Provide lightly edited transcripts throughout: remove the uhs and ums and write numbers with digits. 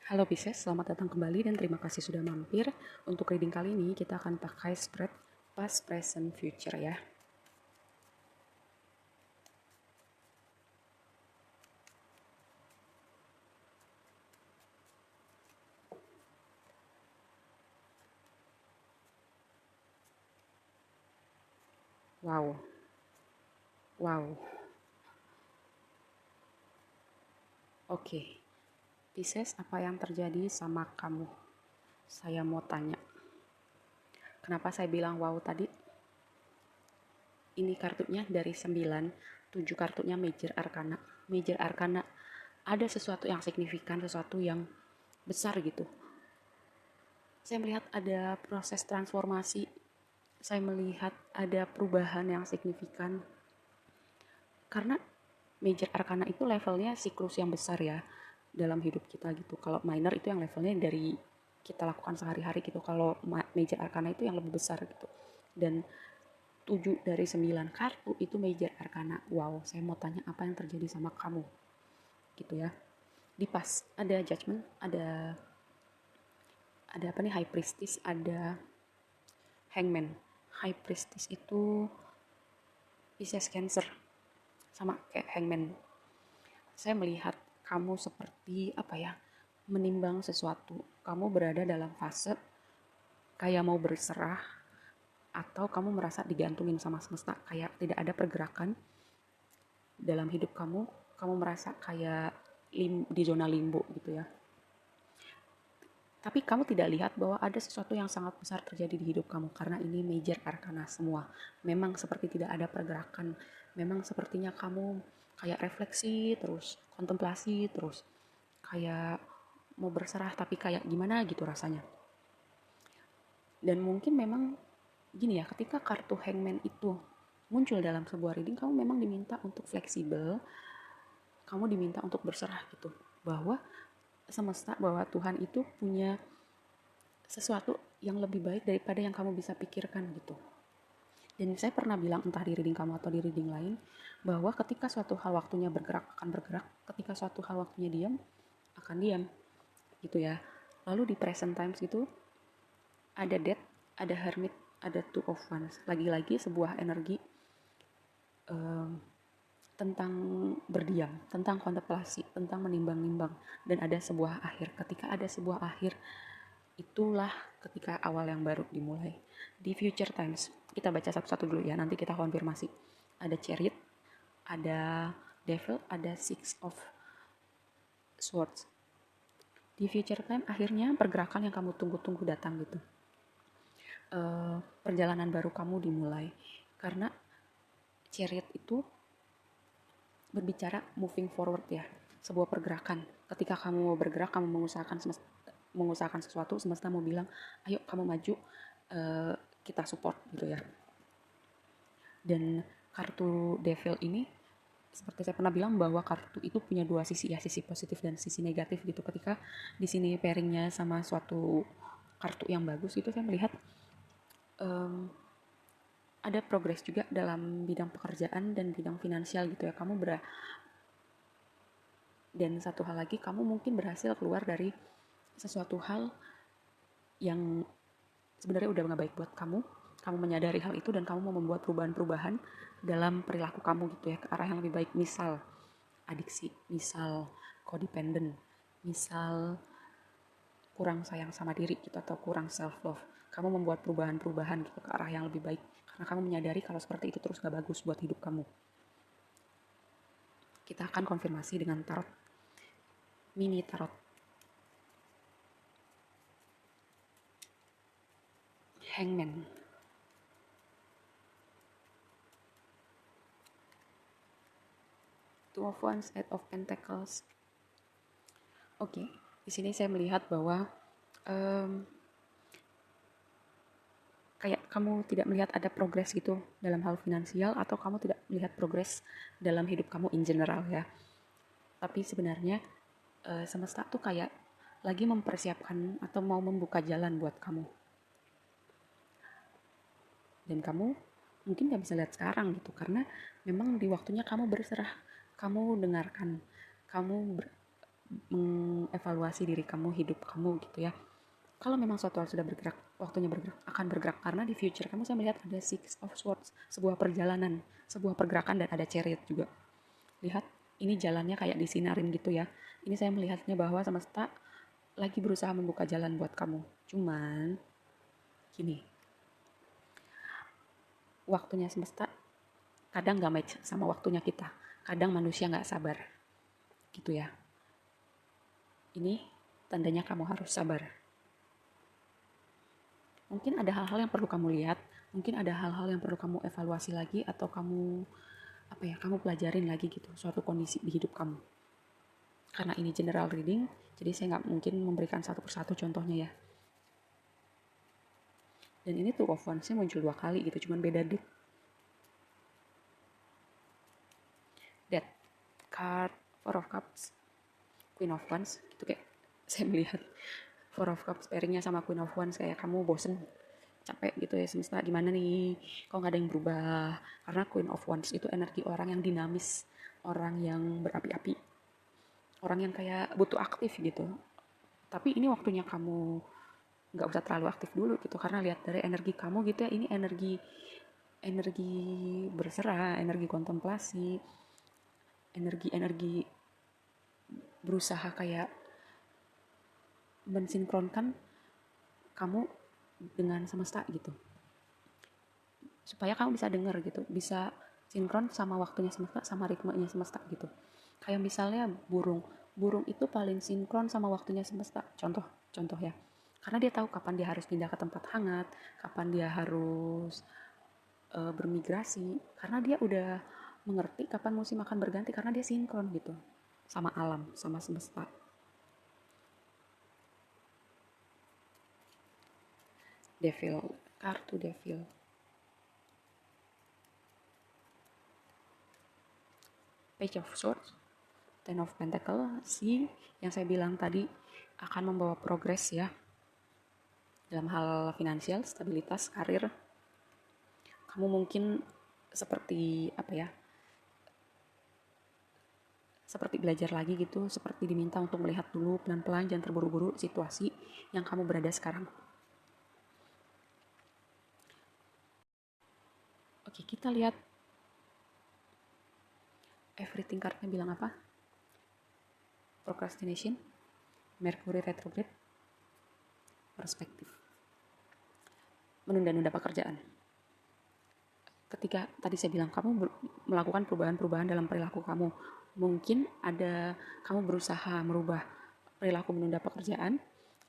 Halo Pisces, selamat datang kembali dan terima kasih sudah mampir. Untuk reading kali ini kita akan pakai spread past, present, future ya. Wow, wow. Oke, Pisces, apa yang terjadi sama kamu? Saya mau tanya. Kenapa saya bilang wow tadi? Ini kartunya dari 9, 7 kartunya Major Arcana. Major Arcana ada sesuatu yang signifikan, sesuatu yang besar gitu. Saya melihat ada proses transformasi, saya melihat ada perubahan yang signifikan. Karena Major Arcana itu levelnya siklus yang besar ya dalam hidup kita gitu. Kalau minor itu yang levelnya dari kita lakukan sehari-hari gitu. Kalau Major Arcana itu yang lebih besar gitu. Dan 7 dari 9 kartu itu Major Arcana. Wow, saya mau tanya apa yang terjadi sama kamu gitu ya. Di pas ada Judgment, ada apa nih, High Priestess, ada Hangman. High Priestess itu Pisces Cancer, sama kayak Hangman. Saya melihat kamu seperti apa ya, menimbang sesuatu. Kamu berada dalam fase kayak mau berserah, atau kamu merasa digantungin sama semesta, kayak tidak ada pergerakan dalam hidup kamu. Kamu merasa kayak di zona limbo gitu ya. Tapi kamu tidak lihat bahwa ada sesuatu yang sangat besar terjadi di hidup kamu, karena ini Major Arcana semua. Memang seperti tidak ada pergerakan. Memang sepertinya kamu kayak refleksi terus, kontemplasi terus, kayak mau berserah tapi kayak gimana gitu rasanya. Dan mungkin memang gini ya, ketika kartu Hangman itu muncul dalam sebuah reading, kamu memang diminta untuk fleksibel, kamu diminta untuk berserah gitu, bahwa semesta, bahwa Tuhan itu punya sesuatu yang lebih baik daripada yang kamu bisa pikirkan gitu. Dan saya pernah bilang, entah di reading kamu atau di reading lain, bahwa ketika suatu hal waktunya bergerak akan bergerak, ketika suatu hal waktunya diam akan diam gitu ya. Lalu di present times gitu ada death, ada hermit, ada two of wands. Lagi-lagi sebuah energi tentang berdiam, tentang kontemplasi, tentang menimbang-nimbang, dan ada sebuah akhir. Ketika ada sebuah akhir, itulah ketika awal yang baru dimulai. Di future times, kita baca satu-satu dulu ya, nanti kita konfirmasi. Ada chariot, ada devil, ada six of swords. Di future time, akhirnya pergerakan yang kamu tunggu-tunggu datang gitu. Perjalanan baru kamu dimulai. Karena chariot itu berbicara moving forward ya, sebuah pergerakan. Ketika kamu mau bergerak, kamu mengusahakan sesuatu, semesta mau bilang, ayo kamu maju, kita support gitu ya. Dan kartu devil ini, seperti saya pernah bilang bahwa kartu itu punya dua sisi ya, sisi positif dan sisi negatif gitu. Ketika di sini pairingnya sama suatu kartu yang bagus itu, saya melihat ada progres juga dalam bidang pekerjaan dan bidang finansial gitu ya. Dan satu hal lagi, kamu mungkin berhasil keluar dari sesuatu hal yang sebenarnya udah nggak baik buat kamu. Kamu menyadari hal itu dan kamu mau membuat perubahan-perubahan dalam perilaku kamu gitu ya, ke arah yang lebih baik. Misal adiksi, misal codependent, misal kurang sayang sama diri gitu, atau kurang self love. Kamu membuat perubahan-perubahan gitu ke arah yang lebih baik, karena kamu menyadari kalau seperti itu terus gak bagus buat hidup kamu. Kita akan konfirmasi dengan tarot, mini tarot. Hangman. Two of Wands, Eight of Pentacles. Oke, di sini saya melihat bahwa kayak kamu tidak melihat ada progres gitu dalam hal finansial, atau kamu tidak melihat progres dalam hidup kamu in general ya. Tapi sebenarnya semesta tuh kayak lagi mempersiapkan atau mau membuka jalan buat kamu. Dan kamu mungkin gak bisa lihat sekarang gitu, karena memang di waktunya kamu berserah, kamu dengarkan, kamu mengevaluasi diri kamu, hidup kamu gitu ya. Kalau memang suatu hal sudah bergerak, waktunya bergerak, akan bergerak. Karena di future kamu saya melihat ada Six of Swords, sebuah perjalanan, sebuah pergerakan, dan ada Chariot juga. Lihat, ini jalannya kayak disinarin gitu ya. Ini saya melihatnya bahwa semesta lagi berusaha membuka jalan buat kamu. Cuman, gini, waktunya semesta kadang gak match sama waktunya kita. Kadang manusia gak sabar. Gitu ya. Ini tandanya kamu harus sabar. Mungkin ada hal-hal yang perlu kamu lihat, mungkin ada hal-hal yang perlu kamu evaluasi lagi, atau kamu kamu pelajarin lagi gitu suatu kondisi di hidup kamu. Karena ini general reading, jadi saya nggak mungkin memberikan satu persatu contohnya ya. Dan ini Two of Wands muncul 2 kali gitu, cuman beda date. Death card, Four of Cups, Queen of Wands gitu, kayak saya melihat Four of Cups pairingnya sama Queen of Wands, kayak kamu bosen, capek gitu ya semesta, gimana nih kok nggak ada yang berubah. Karena Queen of Wands itu energi orang yang dinamis, orang yang berapi-api, orang yang kayak butuh aktif gitu. Tapi ini waktunya kamu nggak usah terlalu aktif dulu gitu, karena lihat dari energi kamu gitu ya, ini energi berserah, energi kontemplasi, energi berusaha kayak mensinkronkan kamu dengan semesta gitu, supaya kamu bisa dengar gitu, bisa sinkron sama waktunya semesta, sama ritmenya semesta gitu. Kayak misalnya burung itu paling sinkron sama waktunya semesta, contoh ya, karena dia tahu kapan dia harus pindah ke tempat hangat, kapan dia harus bermigrasi, karena dia udah mengerti kapan musim akan berganti, karena dia sinkron gitu sama alam, sama semesta. Devil, kartu Devil, Page of Swords, Ten of Pentacles, yang saya bilang tadi akan membawa progres ya dalam hal finansial, stabilitas, karir. Kamu mungkin seperti seperti belajar lagi gitu, seperti diminta untuk melihat dulu pelan-pelan, jangan terburu-buru situasi yang kamu berada sekarang. Oke, kita lihat everything card-nya bilang apa? Procrastination, Mercury retrograde, perspektif, menunda-nunda pekerjaan. Ketika tadi saya bilang kamu melakukan perubahan-perubahan dalam perilaku kamu, mungkin ada kamu berusaha merubah perilaku menunda pekerjaan,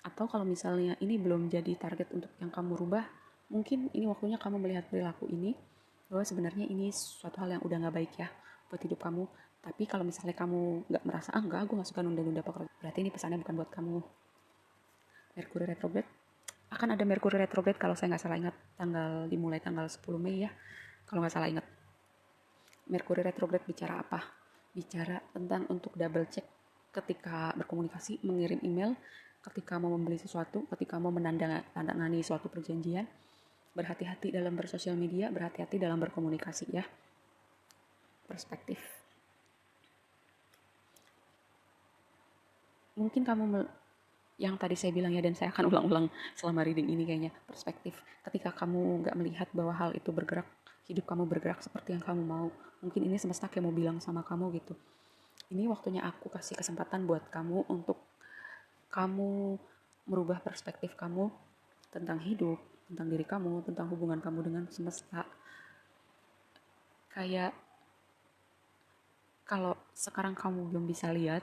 atau kalau misalnya ini belum jadi target untuk yang kamu rubah, mungkin ini waktunya kamu melihat perilaku ini bahwa sebenarnya ini suatu hal yang udah gak baik ya buat hidup kamu. Tapi kalau misalnya kamu gak merasa, enggak, gue gak suka nunda-nunda pekerjaan, berarti ini pesannya bukan buat kamu. Mercury retrograde, akan ada Mercury retrograde kalau saya gak salah ingat, dimulai tanggal 10 Mei ya, kalau gak salah ingat. Mercury retrograde bicara apa? Bicara tentang untuk double check ketika berkomunikasi, mengirim email, ketika mau membeli sesuatu, ketika mau menandatangani suatu perjanjian. Berhati-hati dalam bersosial media, berhati-hati dalam berkomunikasi ya. Perspektif. Mungkin kamu yang tadi saya bilang ya, dan saya akan ulang-ulang selama reading ini kayaknya, perspektif. Ketika kamu gak melihat bahwa hal itu bergerak, hidup kamu bergerak seperti yang kamu mau, mungkin ini semesta kayak mau bilang sama kamu gitu, ini waktunya aku kasih kesempatan buat kamu untuk kamu merubah perspektif kamu tentang hidup, tentang diri kamu, tentang hubungan kamu dengan semesta. Kayak kalau sekarang kamu belum bisa lihat,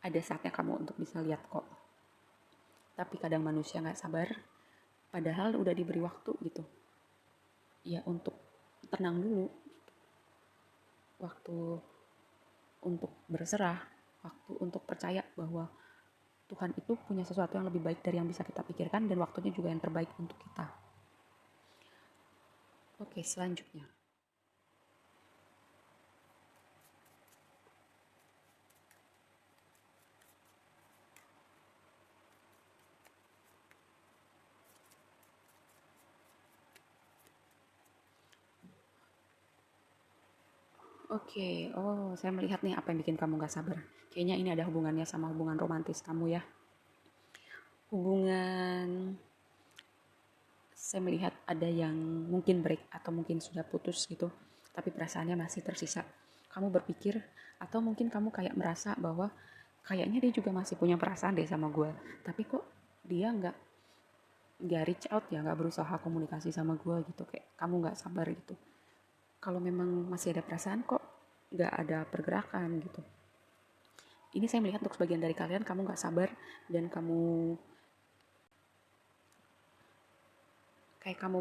ada saatnya kamu untuk bisa lihat kok. Tapi kadang manusia gak sabar, padahal udah diberi waktu gitu ya untuk tenang dulu, waktu untuk berserah, waktu untuk percaya bahwa Tuhan itu punya sesuatu yang lebih baik dari yang bisa kita pikirkan, dan waktunya juga yang terbaik untuk kita. Oke, selanjutnya. Oke, oh saya melihat nih apa yang bikin kamu gak sabar. Kayaknya ini ada hubungannya sama hubungan romantis kamu ya. Hubungan, saya melihat ada yang mungkin break atau mungkin sudah putus gitu, tapi perasaannya masih tersisa. Kamu berpikir, atau mungkin kamu kayak merasa bahwa kayaknya dia juga masih punya perasaan deh sama gue, tapi kok dia nggak reach out ya, nggak berusaha komunikasi sama gue gitu, kayak kamu nggak sabar gitu. Kalau memang masih ada perasaan kok nggak ada pergerakan gitu. Ini saya melihat untuk sebagian dari kalian, kamu nggak sabar dan kamu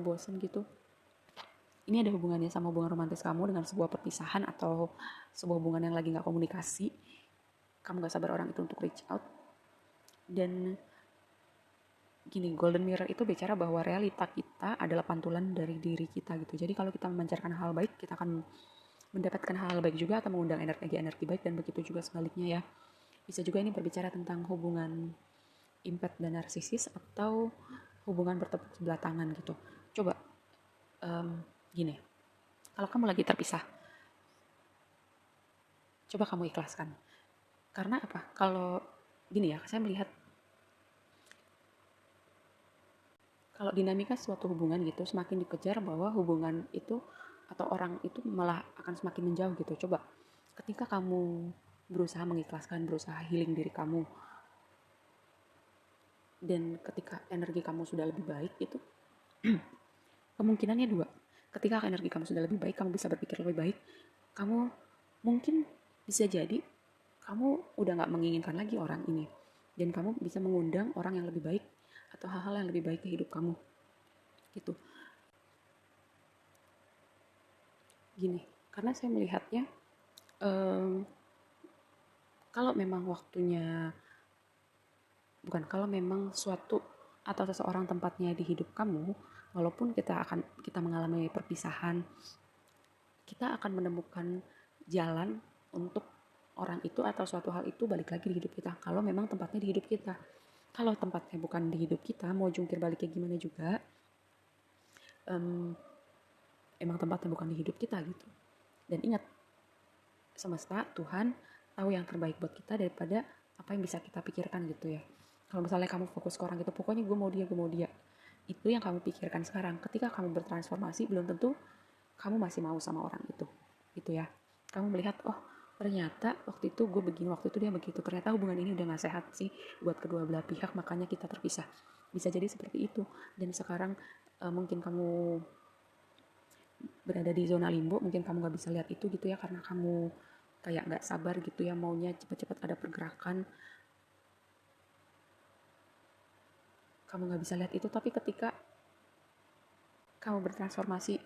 bosen gitu. Ini ada hubungannya sama hubungan romantis kamu dengan sebuah perpisahan atau sebuah hubungan yang lagi nggak komunikasi. Kamu nggak sabar orang itu untuk reach out. Dan gini, golden mirror itu bicara bahwa realita kita adalah pantulan dari diri kita gitu. Jadi kalau kita memancarkan hal baik, kita akan mendapatkan hal baik juga atau mengundang energi baik, dan begitu juga sebaliknya ya. Bisa juga ini berbicara tentang hubungan impact dan narsisis atau hubungan bertepuk sebelah tangan gitu. Coba gini, kalau kamu lagi terpisah, coba kamu ikhlaskan. Karena apa? Kalau gini ya, saya melihat kalau dinamika suatu hubungan gitu semakin dikejar, bahwa hubungan itu atau orang itu malah akan semakin menjauh gitu. Coba ketika kamu berusaha mengikhlaskan, berusaha healing diri kamu, dan ketika energi kamu sudah lebih baik gitu, kemungkinannya dua. Ketika energi kamu sudah lebih baik, kamu bisa berpikir lebih baik, kamu mungkin bisa jadi kamu udah gak menginginkan lagi orang ini, dan kamu bisa mengundang orang yang lebih baik atau hal-hal yang lebih baik ke hidup kamu gitu. Gini, karena saya melihatnya kalau memang waktunya, bukan, kalau memang suatu atau seseorang tempatnya di hidup kamu, walaupun kita mengalami perpisahan, kita akan menemukan jalan untuk orang itu atau suatu hal itu balik lagi di hidup kita, kalau memang tempatnya di hidup kita. Kalau tempatnya bukan di hidup kita, mau jungkir baliknya gimana juga, emang tempatnya bukan di hidup kita gitu. Dan ingat, semesta, Tuhan tahu yang terbaik buat kita daripada apa yang bisa kita pikirkan gitu ya. Kalau misalnya kamu fokus ke orang itu, pokoknya gue mau dia, itu yang kamu pikirkan sekarang. Ketika kamu bertransformasi, belum tentu kamu masih mau sama orang itu gitu ya. Kamu melihat, oh ternyata waktu itu gue begini, waktu itu dia begitu, ternyata hubungan ini udah gak sehat sih buat kedua belah pihak, makanya kita terpisah. Bisa jadi seperti itu. Dan sekarang mungkin kamu berada di zona limbo, mungkin kamu gak bisa lihat itu gitu ya, karena kamu kayak gak sabar gitu ya, maunya cepat-cepat ada pergerakan, kamu gak bisa lihat itu. Tapi ketika kamu bertransformasi,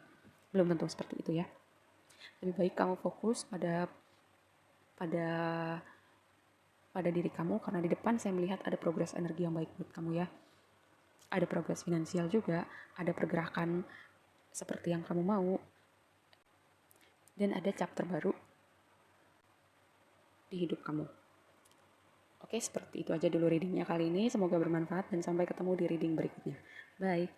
belum tentu seperti itu ya. Lebih baik kamu fokus pada pada diri kamu, karena di depan saya melihat ada progres energi yang baik buat kamu ya. Ada progres finansial juga, ada pergerakan seperti yang kamu mau, dan ada chapter baru di hidup kamu. Oke, seperti itu aja dulu readingnya kali ini. Semoga bermanfaat dan sampai ketemu di reading berikutnya. Bye.